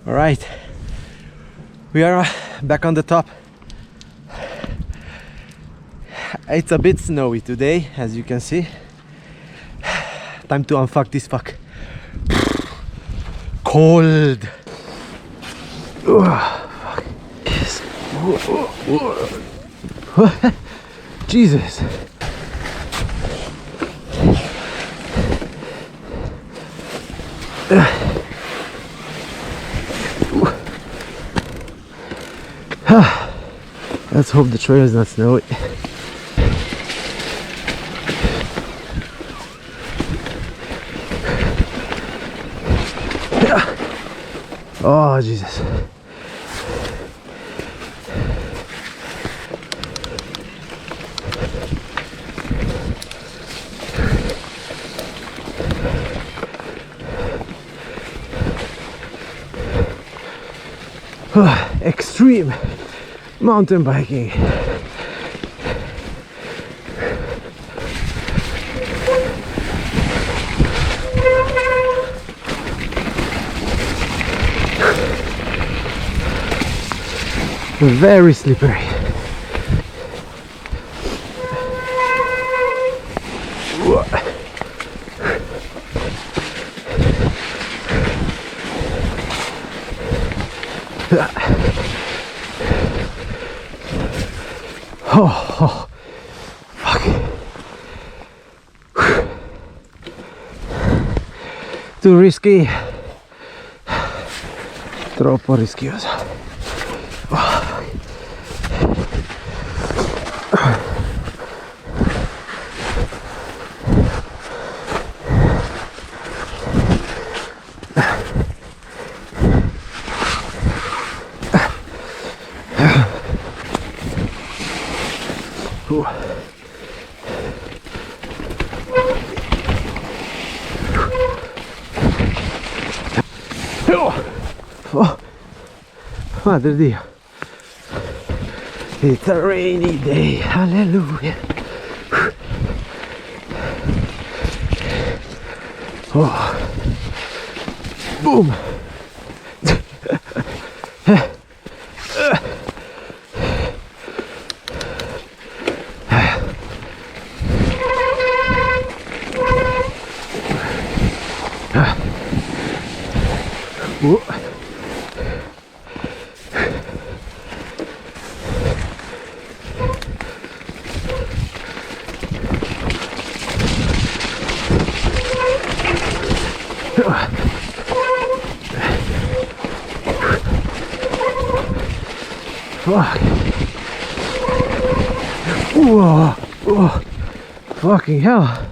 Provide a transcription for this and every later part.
All right, we are back on the top. It's a bit snowy today, as you can see. Time to unfuck this fuck. Cold. Fuck. Yes. Jesus. Let's hope the trail is not snowy. Oh, Jesus. Extreme mountain biking. Very slippery. Oh, fuck. Too risky. Troppo rischioso. Oh, Madre Dio. It's a rainy day. Hallelujah. Oh. Boom. Fuck. Whoa. Oh. Fucking hell.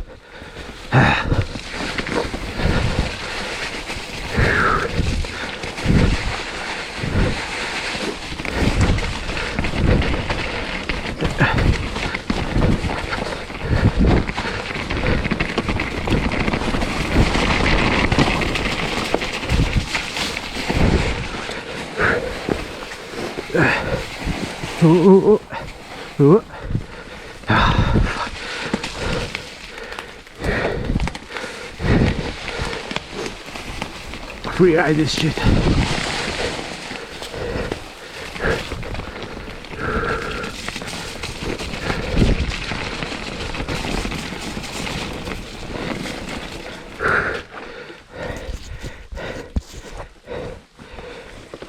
Free ride this shit.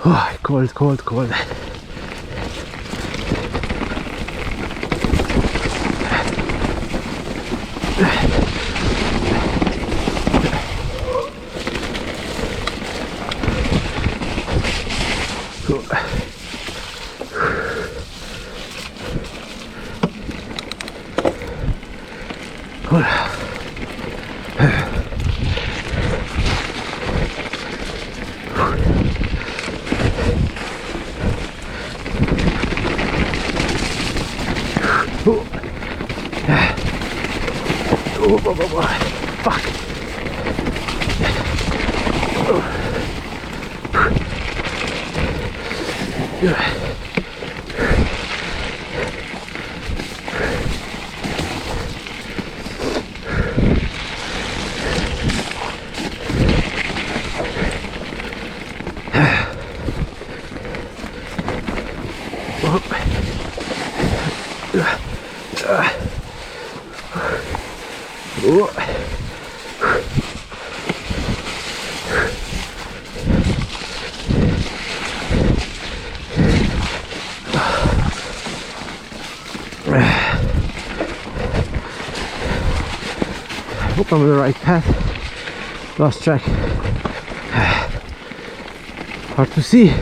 Oh, cold, cold, cold. Fuck. Hope I'm on the right path. Lost track. Hard to see.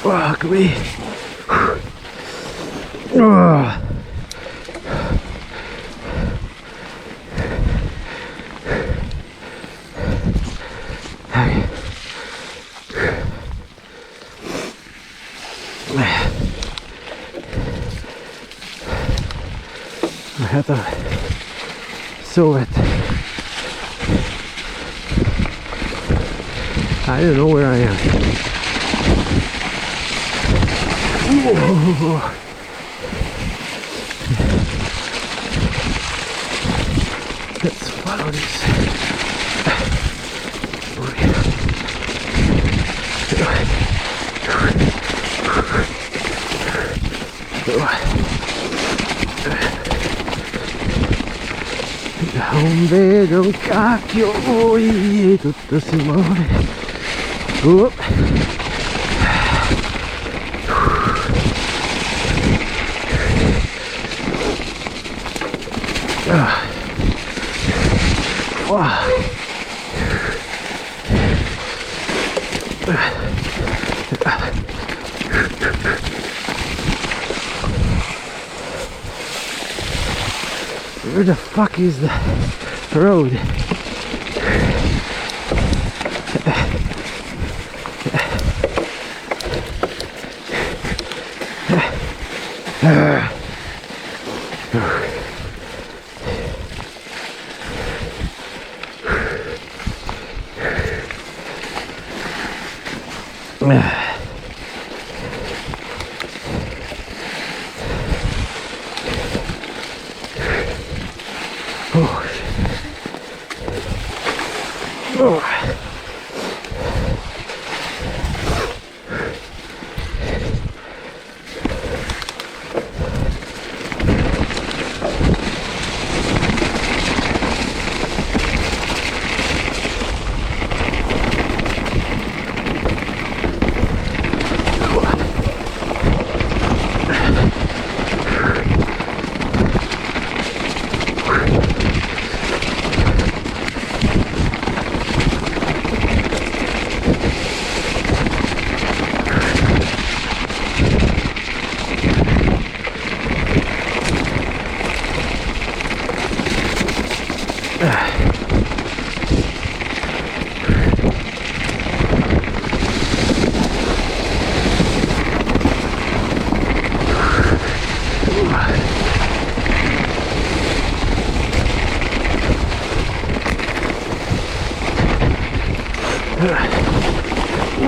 Fuck me. My hands are so wet. I don't know where I am. Whoa. Let's follow this. Non vedo un cacchio, tutto si muove. Where the fuck is the road?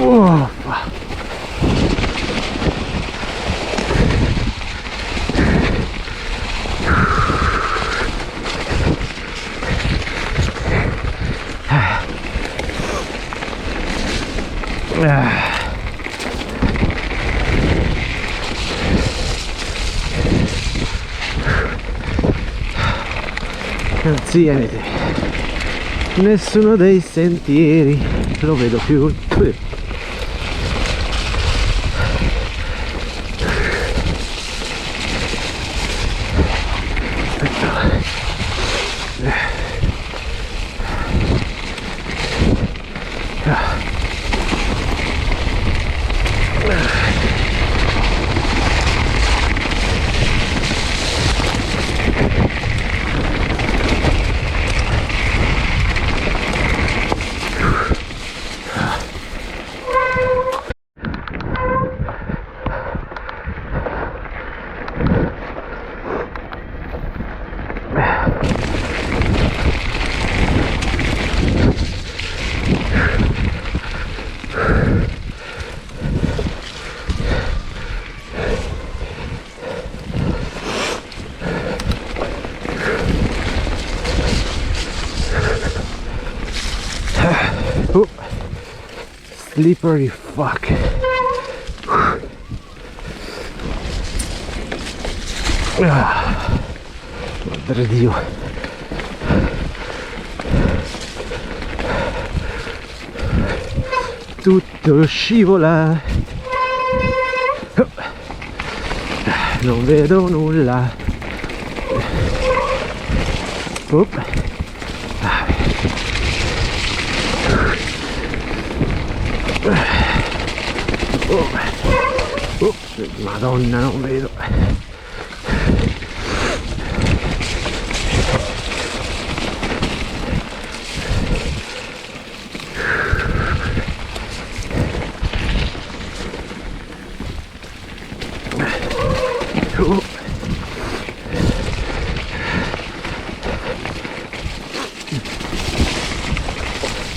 Whoa. Non see anything. Nessuno dei sentieri lo vedo più. Oh, slippery fuck. Madre Dio. Tutto scivola. Non vedo nulla. Oh. Oh, Madonna, non vedo.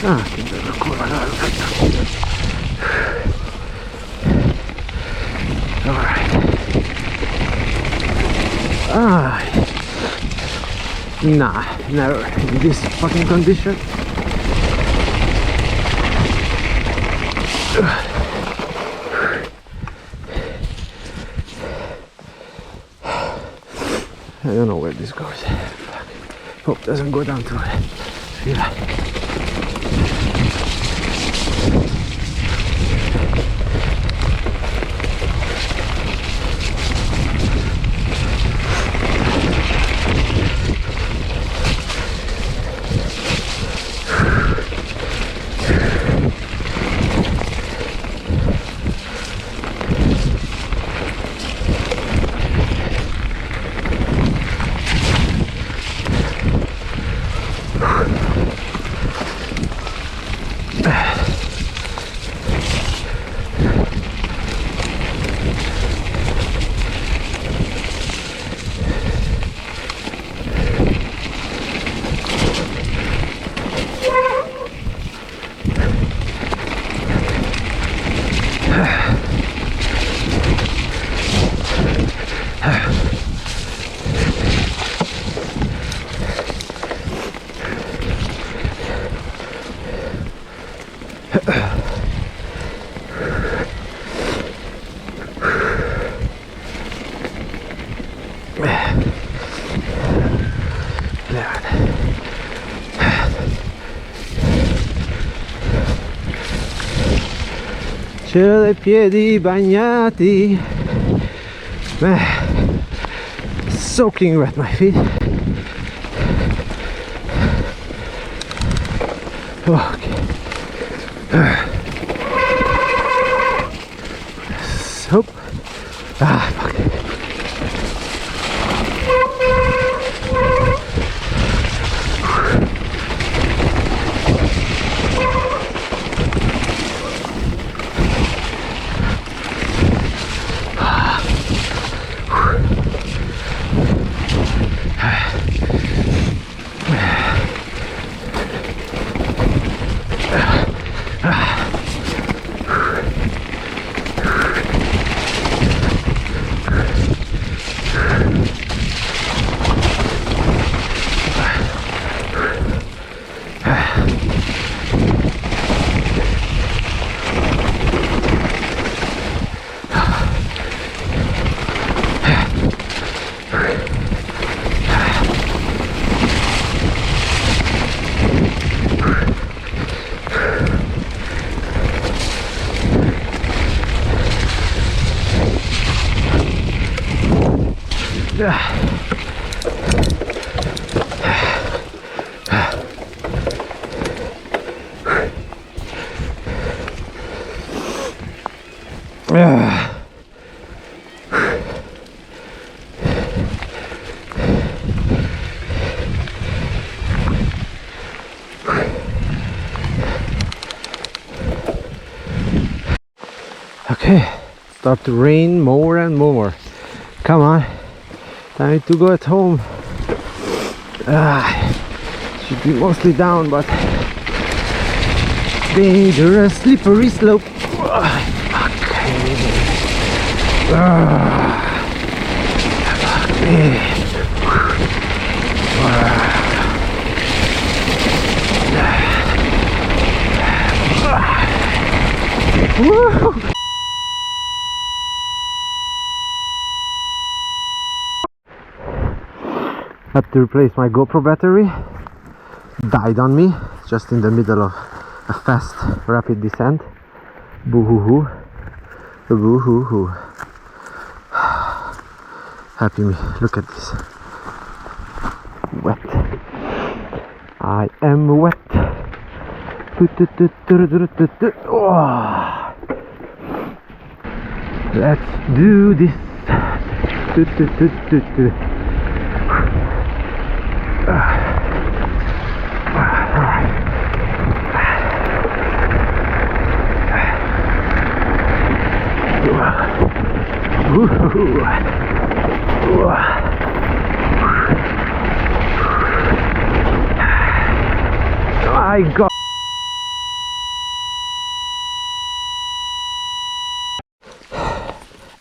Ah, che bella curva larga. Alright. Ah, nah, never in this fucking condition. I don't know where this goes. Fuck. Hope it doesn't go down to it. Yeah. C'ho dei piedi bagnati, soaking wet my feet. Okay. Soap. Ah, fuck. Okay, start to rain more and more. Come on, time to go at home. Should be mostly down, but dangerous, slippery slope. Fuck me. Woo! Had to replace my GoPro battery. Died on me just in the middle of a fast rapid descent. Boo hoo hoo. Boo hoo hoo. Happy me. Look at this. Wet. I am wet. Oh. Let's do this. I got.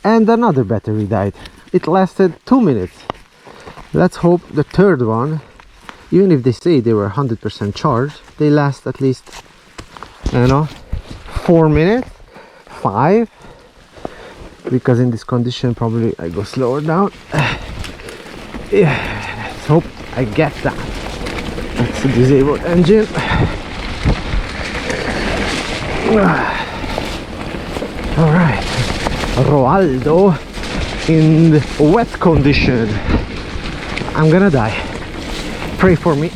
And another battery died. It lasted 2 minutes. Let's hope the third one, even if they say they were 100% charged, they last at least, you know, 4 minutes, 5, because in this condition probably I go slower down. Yeah, let's hope I get that. That's the disabled engine. All right, Roaldo in the wet condition. I'm gonna die. Pray for me.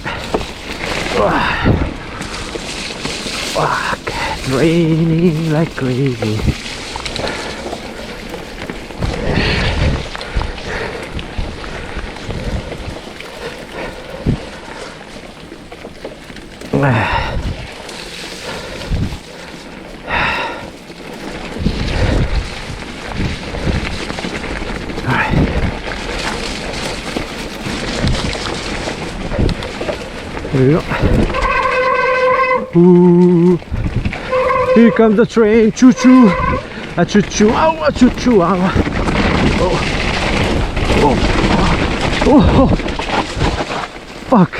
Fuck, it's raining like crazy. Here we go. Ooh. Here comes the train. Choo choo. A choo choo. Ow, a choo choo. Ow. Oh. Oh. Oh. Fuck.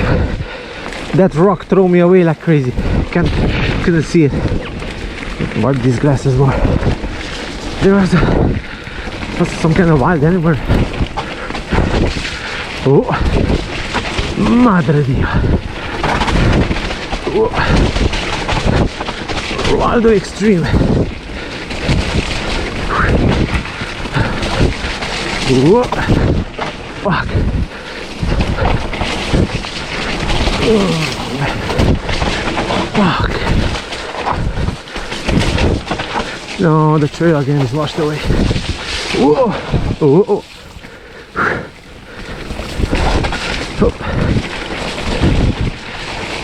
That rock threw me away like crazy. Couldn't see it. What these glasses were. There was some kind of wild animal. Oh. Madre mia. Roaldo Extreme. Whoa. Fuck. Fuck. No, the trail again is washed away. Whoa. Oh, oh.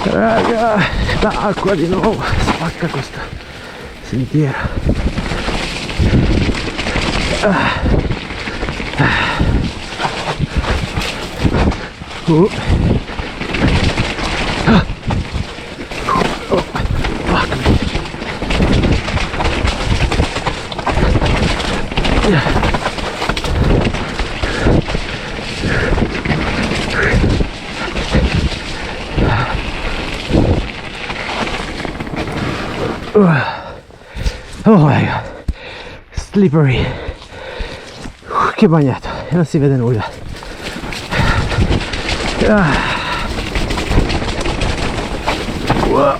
Raga, l'acqua di nuovo spacca questa sentiera. Oh, fuck me. Oh my god, slippery. Che bagnato, e non si vede nulla. Up.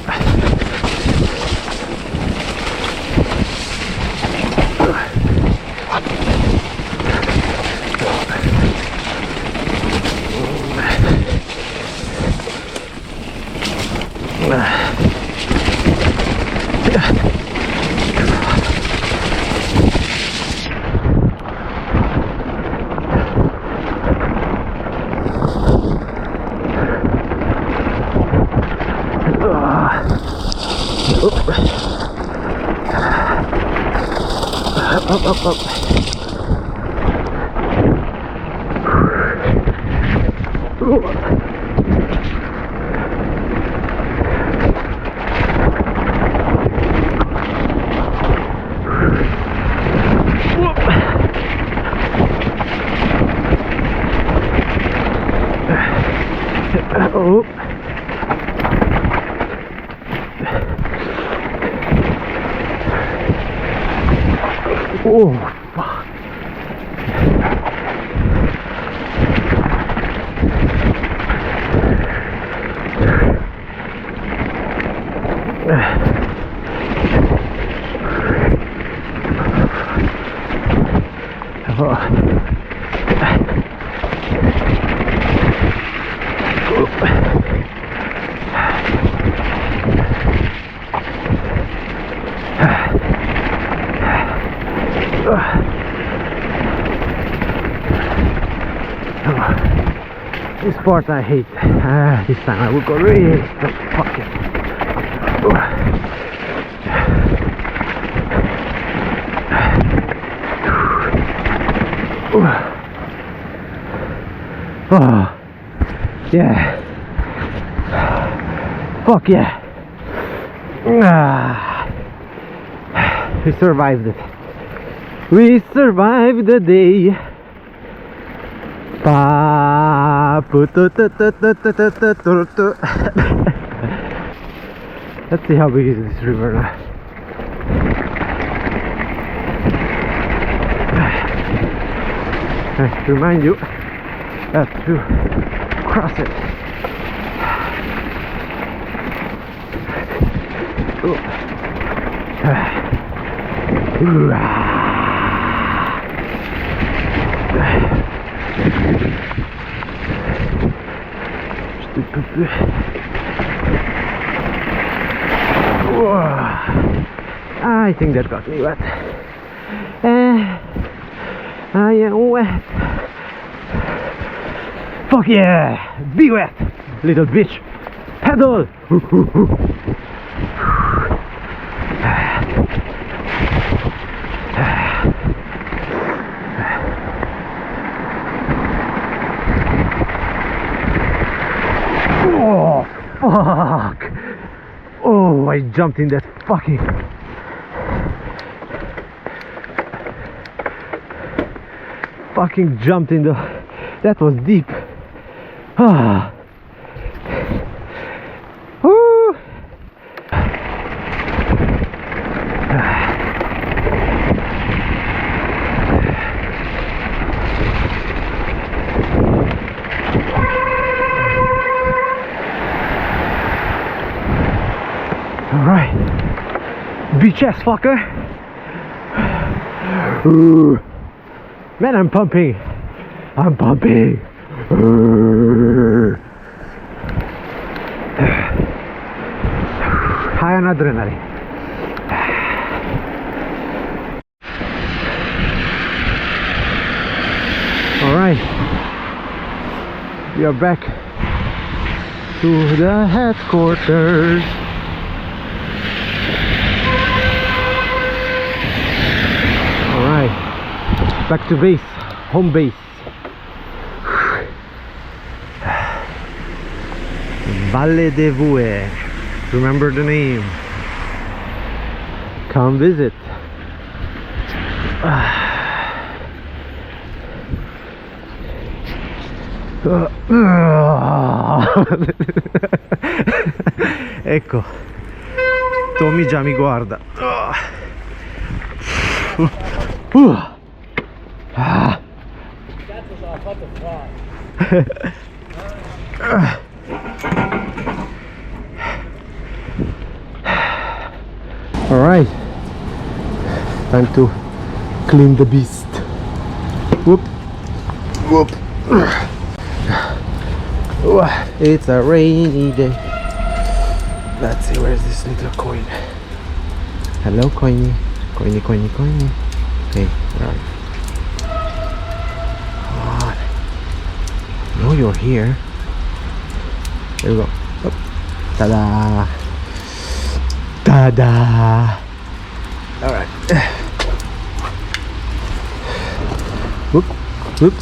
Oh. Oh, fuck. This part I hate. This time I will go really fuck it. Oh, yeah. Fuck yeah. We survived it. We survived the day. Let's see how big is this river now. To remind you that to cross it. I think that got me wet. I am wet. Fuck yeah! Be wet, little bitch. Pedal. Oh, fuck. Oh, I jumped in that fucking... Fucking jumped in the... That was deep. Ah. Woo. Alright. Beach ass fucker. Ooh. Man, I'm pumping. I'm pumping. High on adrenaline. Alright. We are back to the headquarters. Alright. Back to base. Home base. Valle de Vue. Remember the name. Come visit. Ecco, Tommy già mi guarda. Alright, time to clean the beast. Whoop, whoop. It's a rainy day. Let's see, where's this little coin? Hello, coiny. Coiny, coiny, coiny. Okay, where are you? Come on. No, you're here. There we go. Oh. Ta-da! Ta-da! Alright. Whoop, whoop.